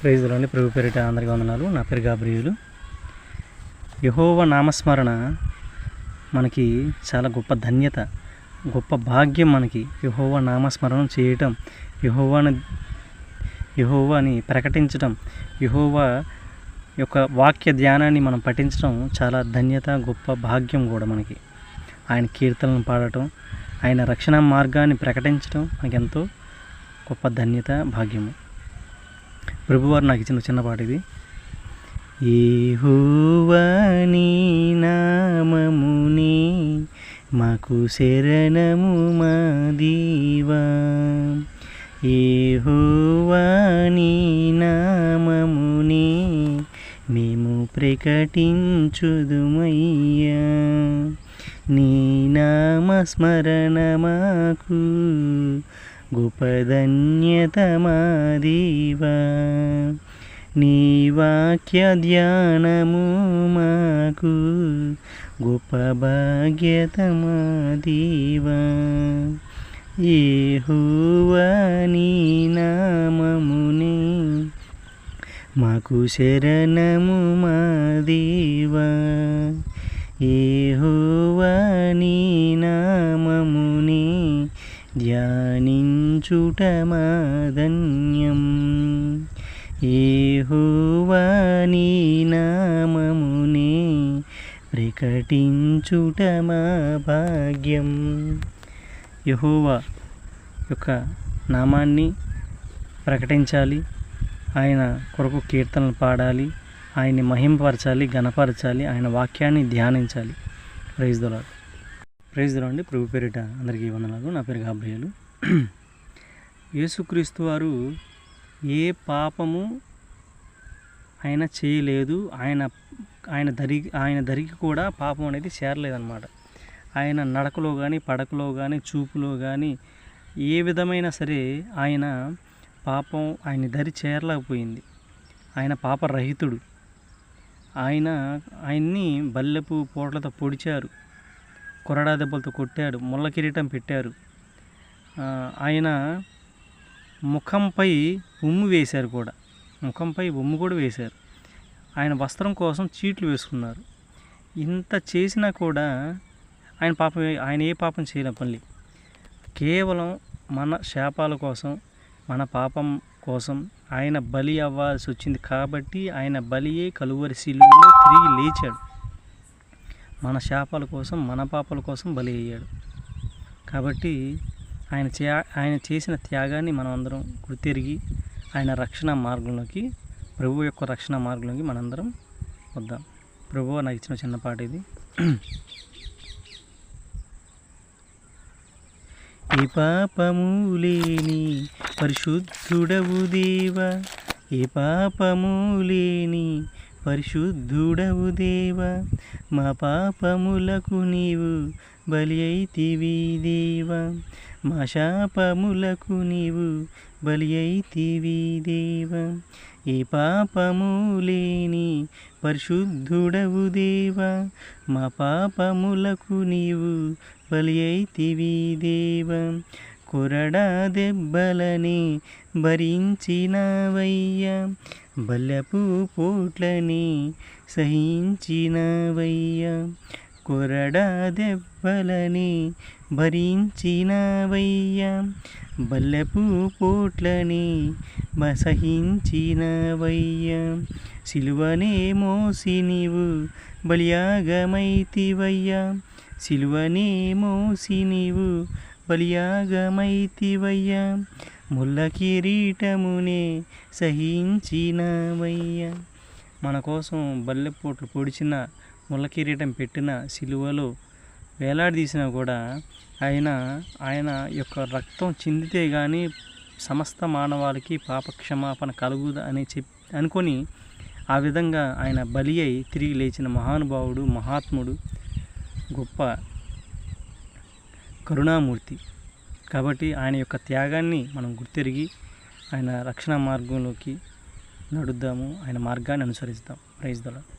ప్రైజ్లోని ప్రభు పేరిట అందరికీ వందనాలు. నా పేరు గాబ్రియేలు. యెహోవా నామస్మరణ మనకి చాలా గొప్ప ధన్యత, గొప్ప భాగ్యం. మనకి యెహోవా నామస్మరణం చేయటం, యెహోవాని ప్రకటించటం, యెహోవా యొక్క వాక్య ధ్యానాన్ని మనం పఠించడం చాలా ధన్యత, గొప్ప భాగ్యం కూడా మనకి. ఆయన కీర్తనలను పాడటం, ఆయన రక్షణ మార్గాన్ని ప్రకటించడం మనకి ఎంతో గొప్ప ధన్యత, భాగ్యము. ప్రభువారు నాకు ఇచ్చిన చిన్న పాట ఇది. యెహోవా నీ నామమునే మాకు శరణము మా దేవా, యెహోవా నీ నామమునే మేము ప్రకటించుదుమయ్యా, నీ నామస్మరణ మాకు గొప్ప ధన్యత మా దేవా, నీ వాక్య ధ్యానము మాకు గొప్ప భాగ్యత మా దేవా, యెహోవా నీ నామమునే మాకు శరణము మా దేవా, యెహోవా నీ నామమునే ధ్యానించుట మా ధన్యం, యెహోవా నీ నామమునే ప్రకటించుట మా భాగ్యం. యెహోవా యొక్క నామాన్ని ప్రకటించాలి, ఆయన కొరకు కీర్తనలు పాడాలి, ఆయన్ని మహింపరచాలి, ఘనపరచాలి, ఆయన వాక్యాన్ని ధ్యానించాలి. Praise the lord. Praise the lord అండి. ప్రభు పేరిట అందరికీ వందనాలు. నా పేరు గాబ్రియేలు. యేసుక్రీస్తు వారు ఏ పాపము ఆయన చేయలేదు. ఆయన దరికి కూడా పాపం అనేది చేరలేదన్నమాట. ఆయన నడకలో కానీ, పడకలో కానీ, చూపులో కానీ ఏ విధమైన సరే ఆయన పాపం ఆయన దరి చేరలేకపోయింది. ఆయన పాపరహితుడు. ఆయన్ని బల్లెపు పోట్లతో పొడిచారు, కొరడా దెబ్బలతో కొట్టాడు, ముళ్ళ కిరీటం పెట్టారు. ఆయన ముఖంపై ఉమ్ము వేశారు కూడా, ముఖంపై ఉమ్ము కూడా వేశారు. ఆయన వస్త్రం కోసం చీట్లు వేసుకున్నారు. ఇంత చేసినా కూడా ఆయన ఏ పాపం చేయలే. మళ్ళీ కేవలం మన శాపాల కోసం, మన పాపం కోసం ఆయన బలి అవ్వాల్సి వచ్చింది కాబట్టి ఆయన బలియే కలువరి శిలువలో తిరిగి లేచాడు. మన శాపాల కోసం, మన పాపాల కోసం బలి అయ్యాడు. కాబట్టి ఆయన చేసిన త్యాగాన్ని మనం అందరం గుర్తెరిగి ఆయన రక్షణ మార్గంలోకి, ప్రభు యొక్క రక్షణ మార్గంలోకి మనందరం వద్దాం. ప్రభువు నాకు ఇచ్చిన చిన్న పాట ఇది. ఏ పాపము లేని పరిశుద్ధుడవు దేవా, ఏ పాపము లేని పరిశుద్ధుడవు దేవా, మా పాపములకు నీవు బలి అయితివి దేవా, మా శాపములకు నీవు బలి అయితివి దేవా, ఏ పాపము లేని పరిశుద్ధుడవు దేవా, మా పాపములకు నీవు బలి అయితివి దేవా, కొరడా దెబ్బలని భరించినవయ్యా, బల్లెపు పోట్లని సహించినవయ్యా, కొరడా దెబ్బలని భరించినవయ్యా, బల్లెపు పోట్లని సహించినవయ్యా, సిలువనే మోసి నీవు బలియాగమైతివయ్యా, సిలువనే మోసి నీవు బలియాగమైతివయ్యా, ముళ్ళ కిరీటమునే సహించినవయ్యా. మన కోసం బల్లెపోట్లు పొడిచిన, ముళ్ళ కిరీటం పెట్టిన, సిలువలో వేలాడదీసినా కూడా ఆయన యొక్క రక్తం చిందితే కానీ సమస్త మానవాళికి పాప క్షమాపణ కలుగుదా అని అనుకొని ఆ విధంగా ఆయన బలి అయి తిరిగి లేచిన మహానుభావుడు, మహాత్ముడు, గొప్ప కరుణామూర్తి. కాబట్టి ఆయన యొక్క త్యాగాన్ని మనం గుర్తెరిగి ఆయన రక్షణ మార్గంలోకి నడుద్దాము, ఆయన మార్గాన్ని అనుసరిస్తాం. Praise the lord.